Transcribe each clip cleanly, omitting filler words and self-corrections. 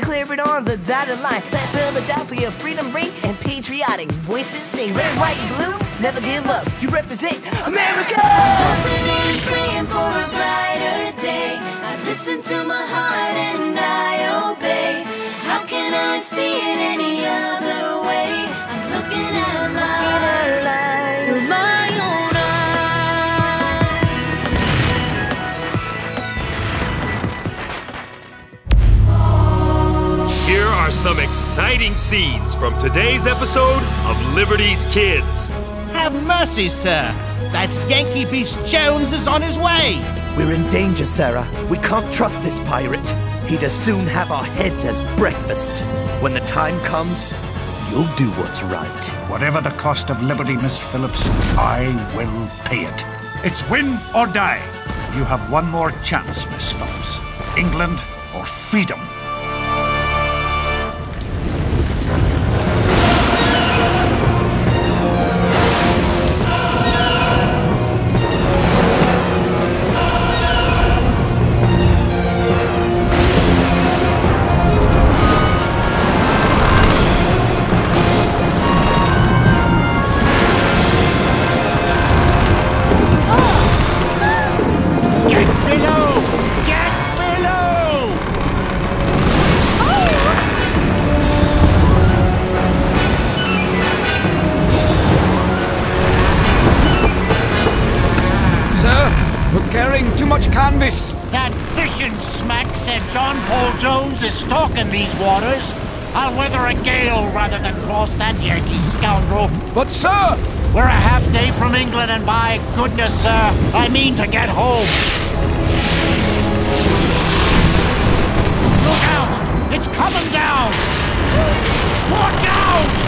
Declare it on the dotted line. Let Philadelphia freedom ring and patriotic voices sing. Red, white, and blue, never give up. You represent America! Hoping and praying for a brighter day. I listen to my heart and I obey. How can I see it any other way? I'm looking at life with my own eyes. Here are some exciting scenes from today's episode of Liberty's Kids. Have mercy, sir. That Yankee beast Jones is on his way. We're in danger, Sarah. We can't trust this pirate. He'd as soon have our heads as breakfast. When the time comes, you'll do what's right. Whatever the cost of liberty, Miss Phillips, I will pay it. It's win or die. You have one more chance, Miss Phillips. England or freedom. Canvas. That fishing smack said John Paul Jones is stalking these waters. I'll weather a gale rather than cross that Yankee scoundrel. But, sir! We're a half day from England, and by goodness, sir, I mean to get home. Look out! It's coming down! Watch out!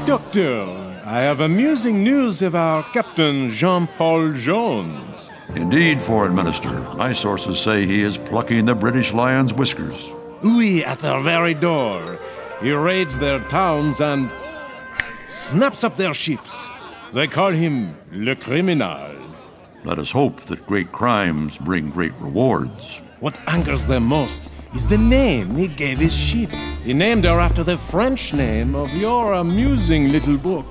Doctor, I have amusing news of our Captain Jean-Paul Jones. Indeed, Foreign Minister. My sources say he is plucking the British Lion's whiskers. Oui, at their very door. He raids their towns and snaps up their ships. They call him Le Criminal. Let us hope that great crimes bring great rewards. What angers them most is the name he gave his ship. He named her after the French name of your amusing little book,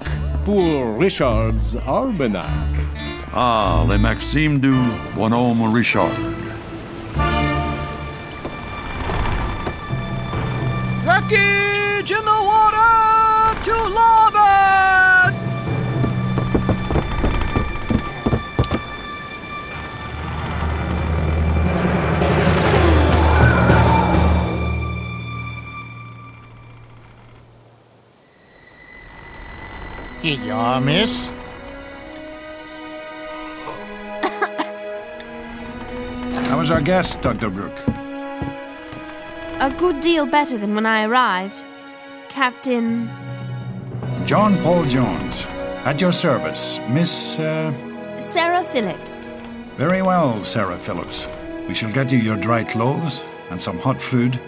Pour Richard's Almanac. Ah, Les Maximes du Bonhomme Richard. Wreckage in the water to larboard! Here you are, miss. How was our guest, Dr. Brooke? A good deal better than when I arrived. Captain... John Paul Jones. At your service, Miss, Sarah Phillips. Very well, Sarah Phillips. We shall get you your dry clothes and some hot food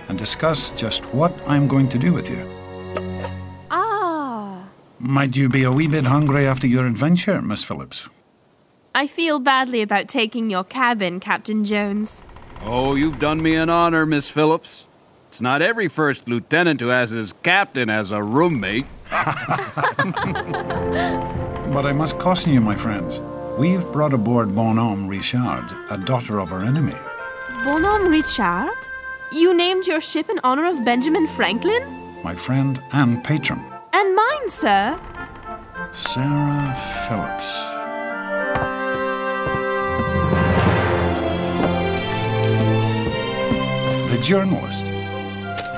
and discuss just what I'm going to do with you. Might you be a wee bit hungry after your adventure, Miss Phillips? I feel badly about taking your cabin, Captain Jones. Oh, you've done me an honor, Miss Phillips. It's not every first lieutenant who has his captain as a roommate. But I must caution you, my friends. We've brought aboard Bonhomme Richard, a daughter of our enemy. Bonhomme Richard? You named your ship in honor of Benjamin Franklin? My friend and patron. And mine, sir. Sarah Phillips. The journalist.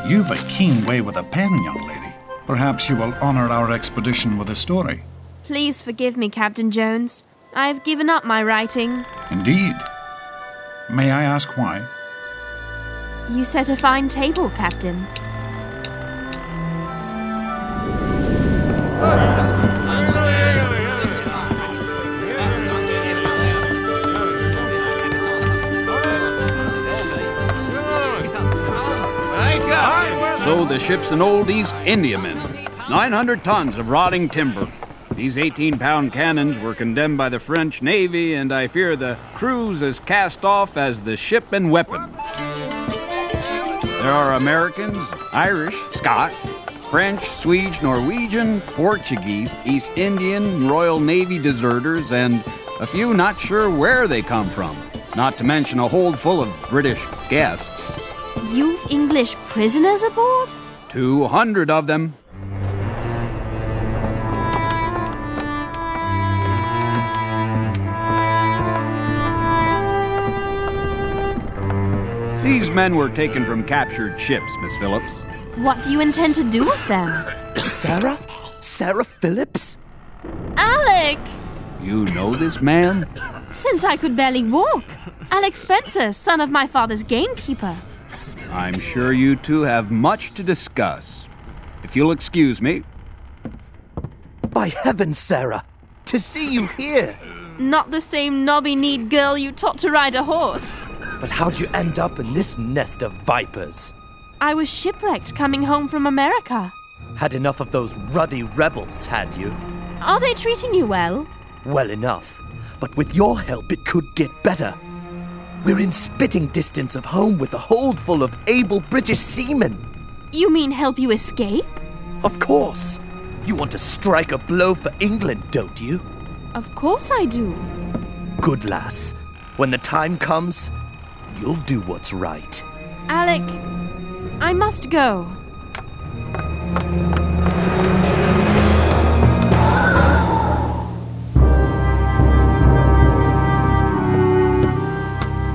You've a keen way with a pen, young lady. Perhaps you will honor our expedition with a story. Please forgive me, Captain Jones. I have given up my writing. Indeed. May I ask why? You set a fine table, Captain. So the ship's an old East Indiaman. 900 tons of rotting timber. These 18-pound cannons were condemned by the French Navy, and I fear the crew's as cast off as the ship and weapons. There are Americans, Irish, Scotch, French, Swedish, Norwegian, Portuguese, East Indian, Royal Navy deserters, and a few not sure where they come from. Not to mention a hold full of British guests. You've English prisoners aboard? 200 of them. These men were taken from captured ships, Miss Phillips. What do you intend to do with them? Sarah? Sarah Phillips? Alec! You know this man? Since I could barely walk. Alec Spencer, son of my father's gamekeeper. I'm sure you two have much to discuss. If you'll excuse me. By heavens, Sarah! To see you here! Not the same knobby-kneed girl you taught to ride a horse. But how'd you end up in this nest of vipers? I was shipwrecked coming home from America. Had enough of those ruddy rebels, had you? Are they treating you well? Well enough. But with your help, it could get better. We're in spitting distance of home with a hold full of able British seamen. You mean help you escape? Of course. You want to strike a blow for England, don't you? Of course I do. Good lass. When the time comes, you'll do what's right. Alec, I must go.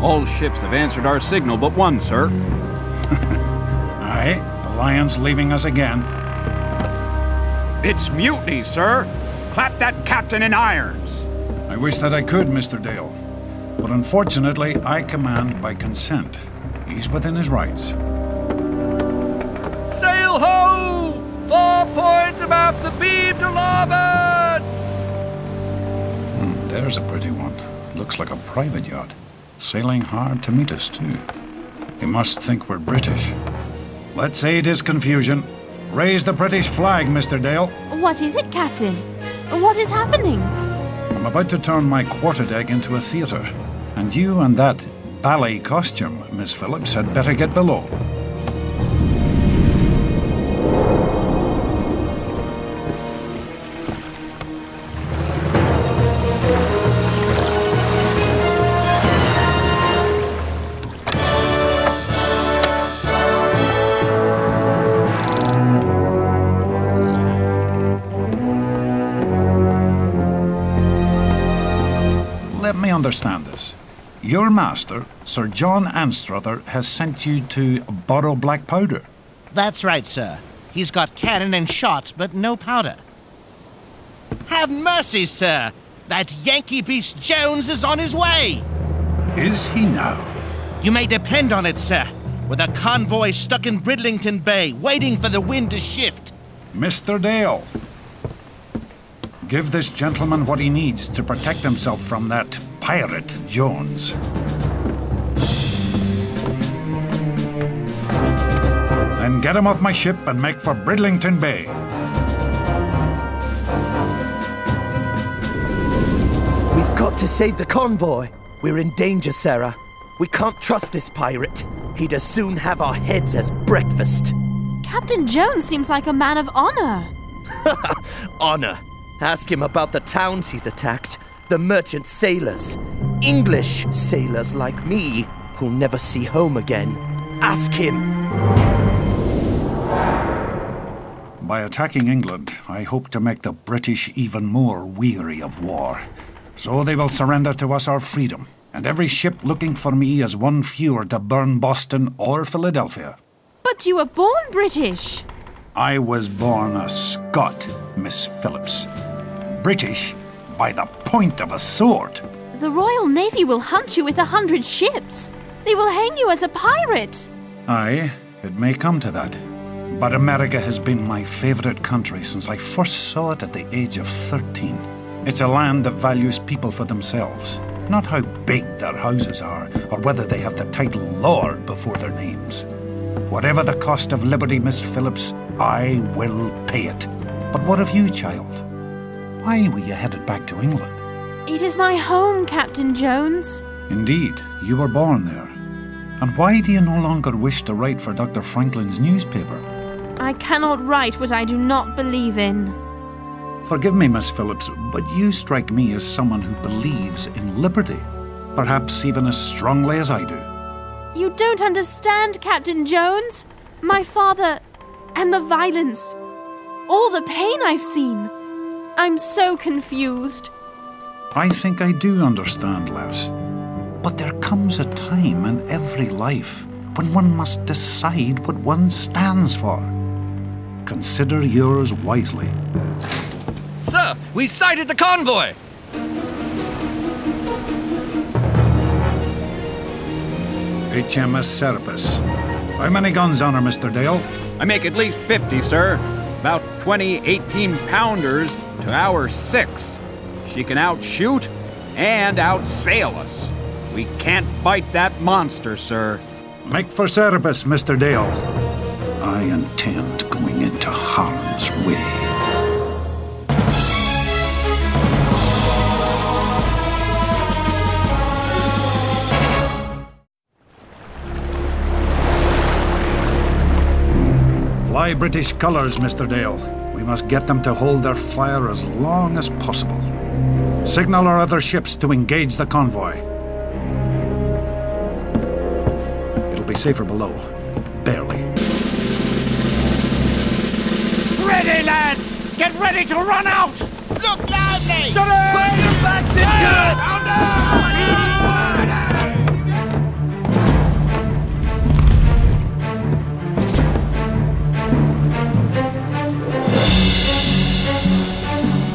All ships have answered our signal but one, sir. Aye, the Lion's leaving us again. It's mutiny, sir. Clap that captain in irons. I wish that I could, Mr. Dale. But unfortunately, I command by consent. He's within his rights. Sail ho! 4 points abaft the beam to larboard! There's a pretty one. Looks like a private yacht. Sailing hard to meet us, too. He must think we're British. Let's aid his confusion. Raise the British flag, Mr. Dale. What is it, Captain? What is happening? I'm about to turn my quarterdeck into a theatre. And you and that ballet costume, Miss Phillips, had better get below. Let me understand this. Your master, Sir John Anstruther, has sent you to borrow black powder. That's right, sir. He's got cannon and shot, but no powder. Have mercy, sir! That Yankee beast Jones is on his way! Is he now? You may depend on it, sir. With a convoy stuck in Bridlington Bay, waiting for the wind to shift. Mr. Dale, give this gentleman what he needs to protect himself from that pirate, Jones. Then get him off my ship and make for Bridlington Bay. We've got to save the convoy. We're in danger, Sarah. We can't trust this pirate. He'd as soon have our heads as breakfast. Captain Jones seems like a man of honor. Honor. Ask him about the towns he's attacked, the merchant sailors, English sailors like me who'll never see home again. Ask him. By attacking England, I hope to make the British even more weary of war. So they will surrender to us our freedom, and every ship looking for me is one fewer to burn Boston or Philadelphia. But you were born British. I was born a Scot, Miss Phillips. British by the point of a sword. The Royal Navy will hunt you with 100 ships. They will hang you as a pirate. Aye, it may come to that. But America has been my favourite country since I first saw it at the age of 13. It's a land that values people for themselves, not how big their houses are, or whether they have the title Lord before their names. Whatever the cost of liberty, Miss Phillips, I will pay it. But what of you, child? Why were you headed back to England? It is my home, Captain Jones. Indeed, you were born there. And why do you no longer wish to write for Dr. Franklin's newspaper? I cannot write what I do not believe in. Forgive me, Miss Phillips, but you strike me as someone who believes in liberty. Perhaps even as strongly as I do. You don't understand, Captain Jones. My father and the violence. All the pain I've seen. I'm so confused. I think I do understand, Les. But there comes a time in every life when one must decide what one stands for. Consider yours wisely. Sir, we sighted the convoy! HMS Serapis. How many guns on her, Mr. Dale? I make at least 50, sir. About 20 18-pounders to our 6. She can outshoot and outsail us. We can't fight that monster, sir. Make for Serapis, Mr. Dale. I intend going into harm's way. Fly British colours, Mr. Dale. We must get them to hold their fire as long as possible. Signal our other ships to engage the convoy. It'll be safer below. Barely. Ready, lads! Get ready to run out! Look loudly! Put your backs into it!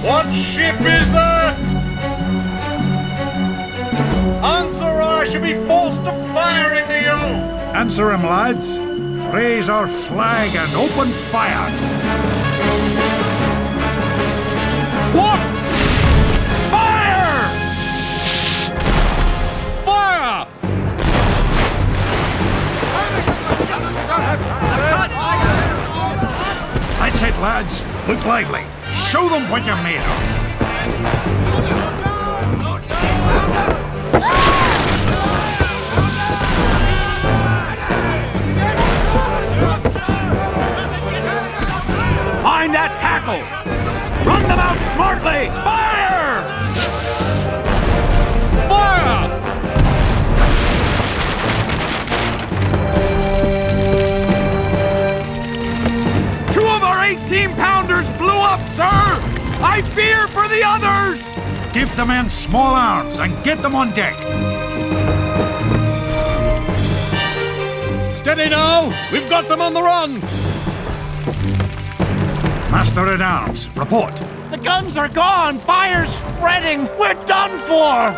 What ship is that? Answer, or I shall be forced to fire into you! Answer him, lads. Raise our flag and open fire. What? Fire! Fire! That's it, lads. Look lively. Show them what you're made of. Mind that tackle! Run them out smartly! Fire! Fire! Two of our 18-pounders blew up, sir! I fear for the others! Give the men small arms and get them on deck. Steady now! We've got them on the run! Master-at-arms, report. The guns are gone! Fire's spreading! We're done for!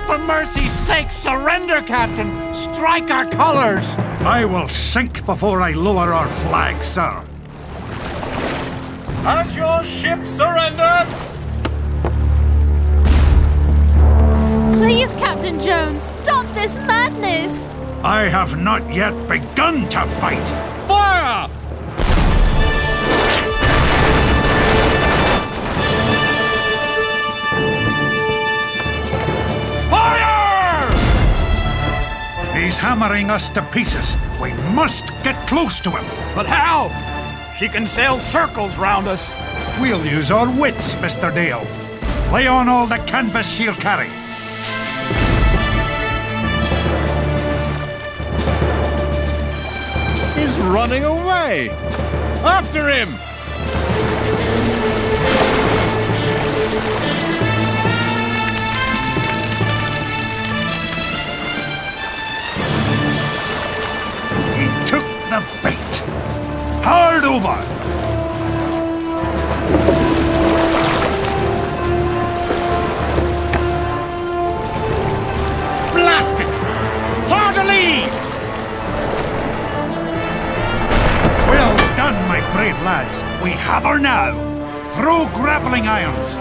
For mercy's sake, surrender, Captain! Strike our colors! I will sink before I lower our flag, sir. Has your ship surrendered? Please, Captain Jones, stop this madness! I have not yet begun to fight. Fire! Fire! He's hammering us to pieces. We must get close to him. But how? She can sail circles round us. We'll use our wits, Mr. Dale. Lay on all the canvas she'll carry. He's running away! After him! masted! Hard a lee! Well done, my brave lads. We have her now. Throw grappling irons.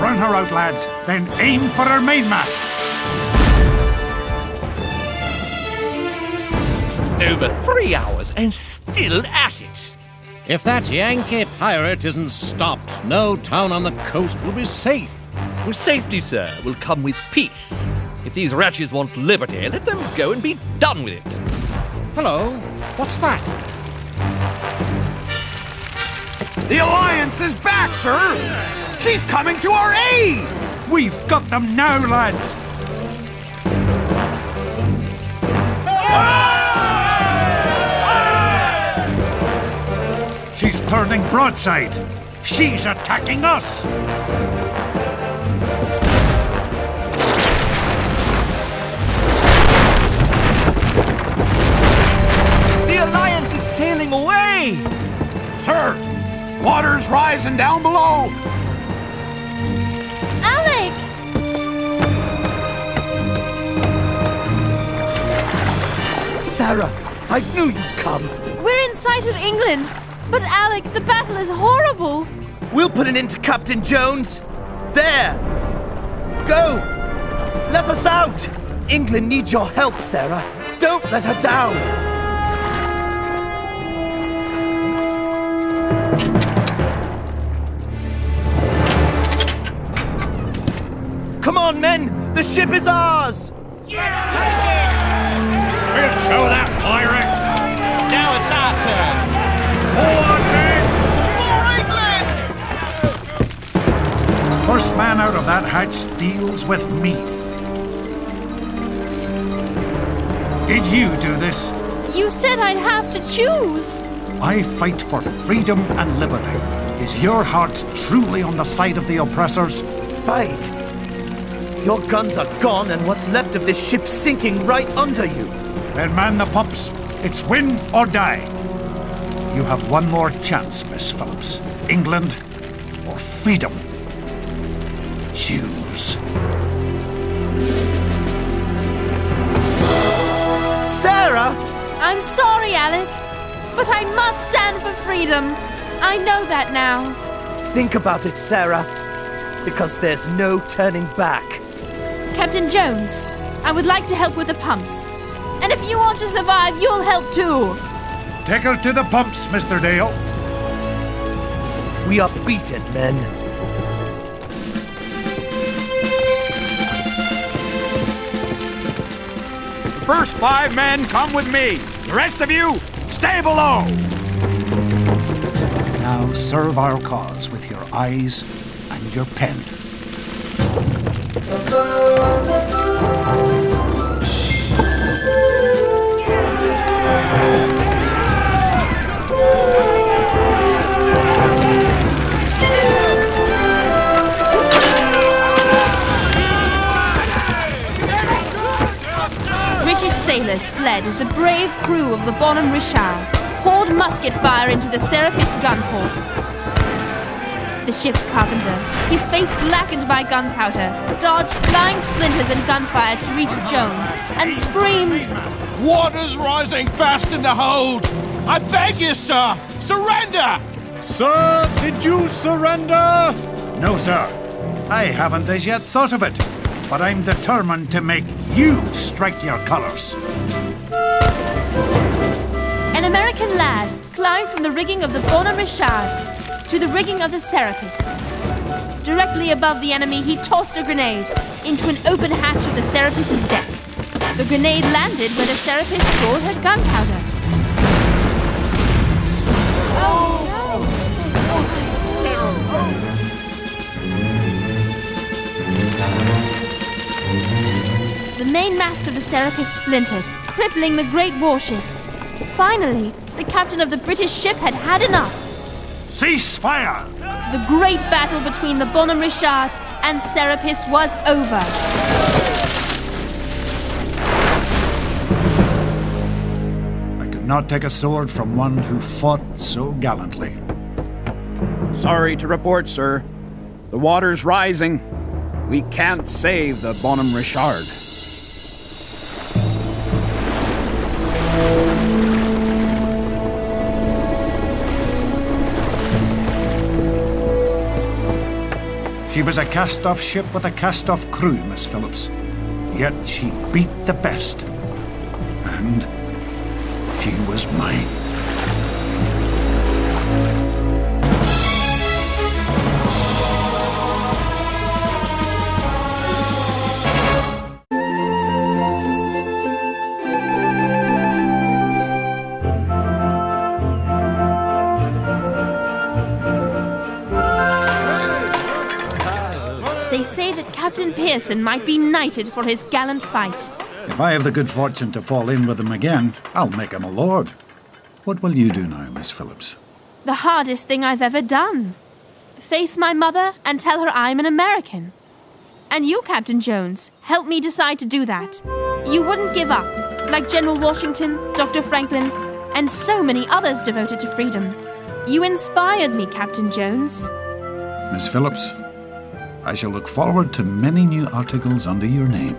Run her out, lads, then aim for her mainmast. Over 3 hours and still at it. If that Yankee pirate isn't stopped, no town on the coast will be safe. Well, safety, sir, will come with peace. If these wretches want liberty, let them go and be done with it. Hello, what's that? The Alliance is back, sir! She's coming to our aid! We've got them now, lads! She's turning broadside. She's attacking us! The Alliance is sailing away! Sir, water's rising down below! Alec! Sarah, I knew you'd come. We're in sight of England, but Alec, the battle is horrible. We'll put an end to Captain Jones. There! Go! Let us out! England needs your help, Sarah. Don't let her down! Come on, men! The ship is ours! Let's take it! We'll show that pirate! Now it's our turn! More England! First man out of that hatch deals with me. Did you do this? You said I'd have to choose. I fight for freedom and liberty. Is your heart truly on the side of the oppressors? Fight? Your guns are gone and what's left of this ship sinking right under you. Then man the pumps. It's win or die. You have one more chance, Miss Phillips. England or freedom. Choose. Sarah! I'm sorry, Alec, but I must stand for freedom. I know that now. Think about it, Sarah, because there's no turning back. Captain Jones, I would like to help with the pumps. And if you want to survive, you'll help too. Take her to the pumps, Mr. Dale. We are beaten, men. The first 5 men come with me. The rest of you, stay below. Now serve our cause with your eyes and your pen. British sailors fled as the brave crew of the Bonhomme Richard poured musket fire into the Serapis gunport. The ship's carpenter, his face blackened by gunpowder, dodged flying splinters and gunfire to reach Jones and screamed, Water's rising fast in the hold! I beg you, sir! Surrender! Sir, did you surrender? No, sir. I haven't as yet thought of it, but I'm determined to make you strike your colors. An American lad climbed from the rigging of the Bonhomme Richard to the rigging of the Serapis. Directly above the enemy, he tossed a grenade into an open hatch of the Serapis's deck. The grenade landed where the Serapis stored her gunpowder. Oh, no! The main mast of the Serapis splintered, crippling the great warship. Finally, the captain of the British ship had had enough. Cease fire! The great battle between the Bonhomme Richard and Serapis was over. not take a sword from one who fought so gallantly. Sorry to report, sir. The water's rising. We can't save the Bonhomme Richard. She was a cast-off ship with a cast-off crew, Miss Phillips. Yet she beat the best. And she was mine. They say that Captain Pearson might be knighted for his gallant fight. If I have the good fortune to fall in with him again, I'll make him a lord. What will you do now, Miss Phillips? The hardest thing I've ever done. Face my mother and tell her I'm an American. And you, Captain Jones, help me decide to do that. You wouldn't give up, like General Washington, Dr. Franklin, and so many others devoted to freedom. You inspired me, Captain Jones. Miss Phillips, I shall look forward to many new articles under your name.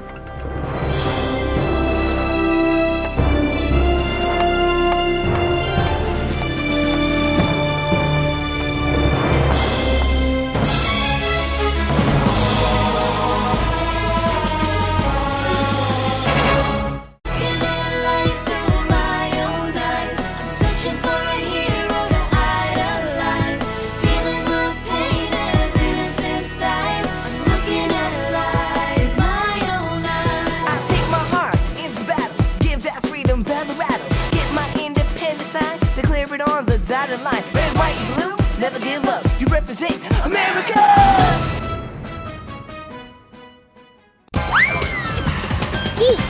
Dotted line, red, white, and blue, never give up. You represent America! Eat!